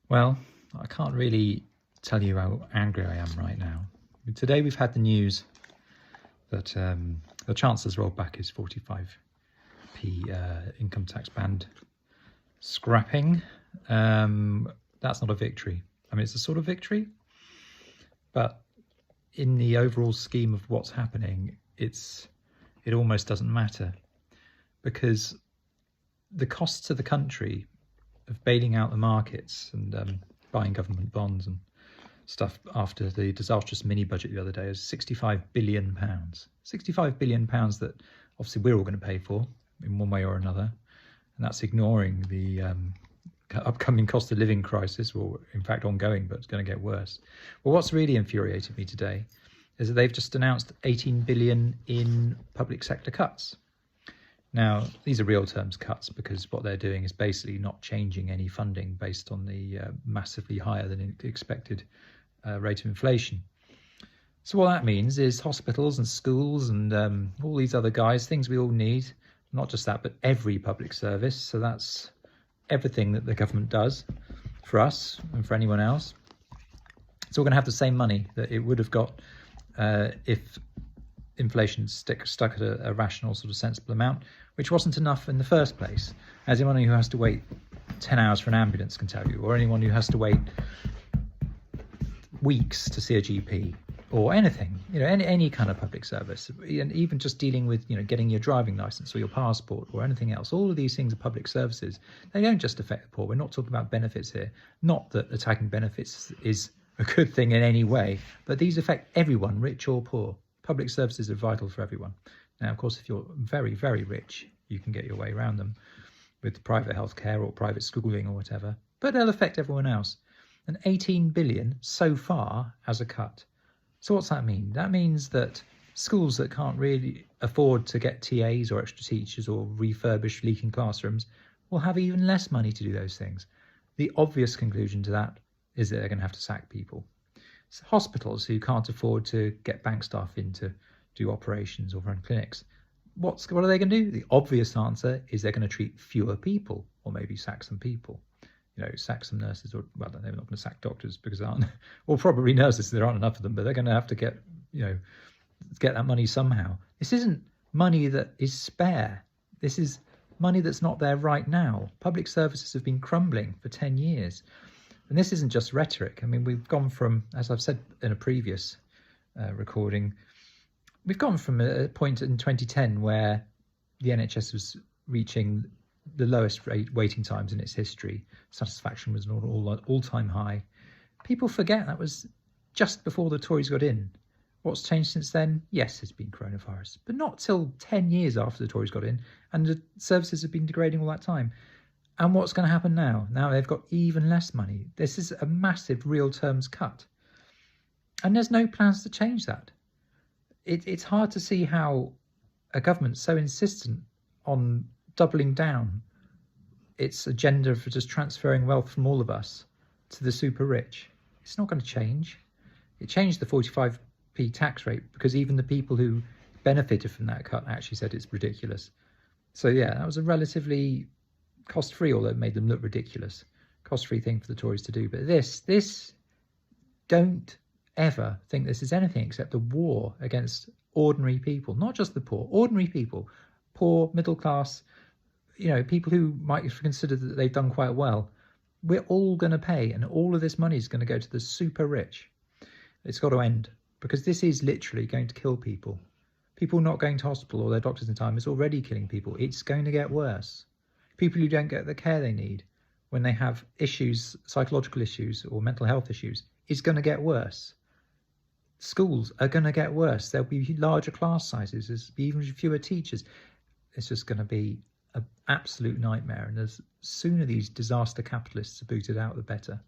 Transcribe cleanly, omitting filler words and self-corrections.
Well, I can't really tell you how angry I am right now. Today we've had the news that the Chancellor's rolled back his 45p income tax band scrapping. That's not a victory. I mean, it's a sort of victory, but in the overall scheme of what's happening, it almost doesn't matter, because the costs to the country of bailing out the markets and buying government bonds and stuff after the disastrous mini budget the other day is £65 billion. £65 billion that obviously we're all going to pay for in one way or another. And that's ignoring the upcoming cost of living crisis, or in fact ongoing, but it's going to get worse. Well, what's really infuriated me today is that they've just announced 18 billion in public sector cuts. Now, these are real terms cuts, because what they're doing is basically not changing any funding based on the massively higher than expected rate of inflation. So what that means is hospitals and schools and all these other guys, things we all need, not just that, but every public service. So that's everything that the government does for us and for anyone else. It's all going to have the same money that it would have got if inflation stuck at a rational, sort of sensible amount, which wasn't enough in the first place. As anyone who has to wait 10 hours for an ambulance can tell you, or anyone who has to wait weeks to see a GP, or anything, any kind of public service, and even just dealing with, getting your driving license or your passport or anything else. All of these things are public services. They don't just affect the poor. We're not talking about benefits here. Not that attacking benefits is a good thing in any way, but these affect everyone, rich or poor. Public services are vital for everyone. Now, of course, if you're very, very rich, you can get your way around them with private healthcare or private schooling or whatever, but they'll affect everyone else. And 18 billion so far as a cut. So what's that mean? That means that schools that can't really afford to get TAs or extra teachers or refurbish leaking classrooms will have even less money to do those things. The obvious conclusion to that is that they're going to have to sack people. So hospitals who can't afford to get bank staff in to do operations or run clinics, what are they going to do? The obvious answer is they're going to treat fewer people, or maybe sack some people. Sack some nurses, or well, they're not going to sack doctors because there aren't, or probably nurses, there aren't enough of them, but they're going to have to get that money somehow. This isn't money that is spare. This is money that's not there right now. Public services have been crumbling for 10 years. And this isn't just rhetoric. I mean, we've gone from, as I've said in a previous recording, we've gone from a point in 2010 where the NHS was reaching the lowest waiting times in its history. Satisfaction was an all-time high. People forget that was just before the Tories got in. What's changed since then? Yes, there's been coronavirus, but not till 10 years after the Tories got in, and the services have been degrading all that time. And what's going to happen now? Now they've got even less money. This is a massive real terms cut. And there's no plans to change that. It's hard to see how a government so insistent on doubling down its agenda for just transferring wealth from all of us to the super rich. It's not going to change. It changed the 45p tax rate because even the people who benefited from that cut actually said it's ridiculous. So yeah, that was a relatively cost-free, although it made them look ridiculous, cost-free thing for the Tories to do. But this, don't ever think this is anything except a war against ordinary people, not just the poor, ordinary people, poor, middle class, people who might consider that they've done quite well. We're all going to pay, and all of this money is going to go to the super rich. It's got to end, because this is literally going to kill people. People not going to hospital or their doctors in time is already killing people. It's going to get worse. People who don't get the care they need when they have issues, psychological issues or mental health issues, is going to get worse. Schools are going to get worse. There'll be larger class sizes. There's even fewer teachers. It's just going to be an absolute nightmare. And the sooner these disaster capitalists are booted out, the better.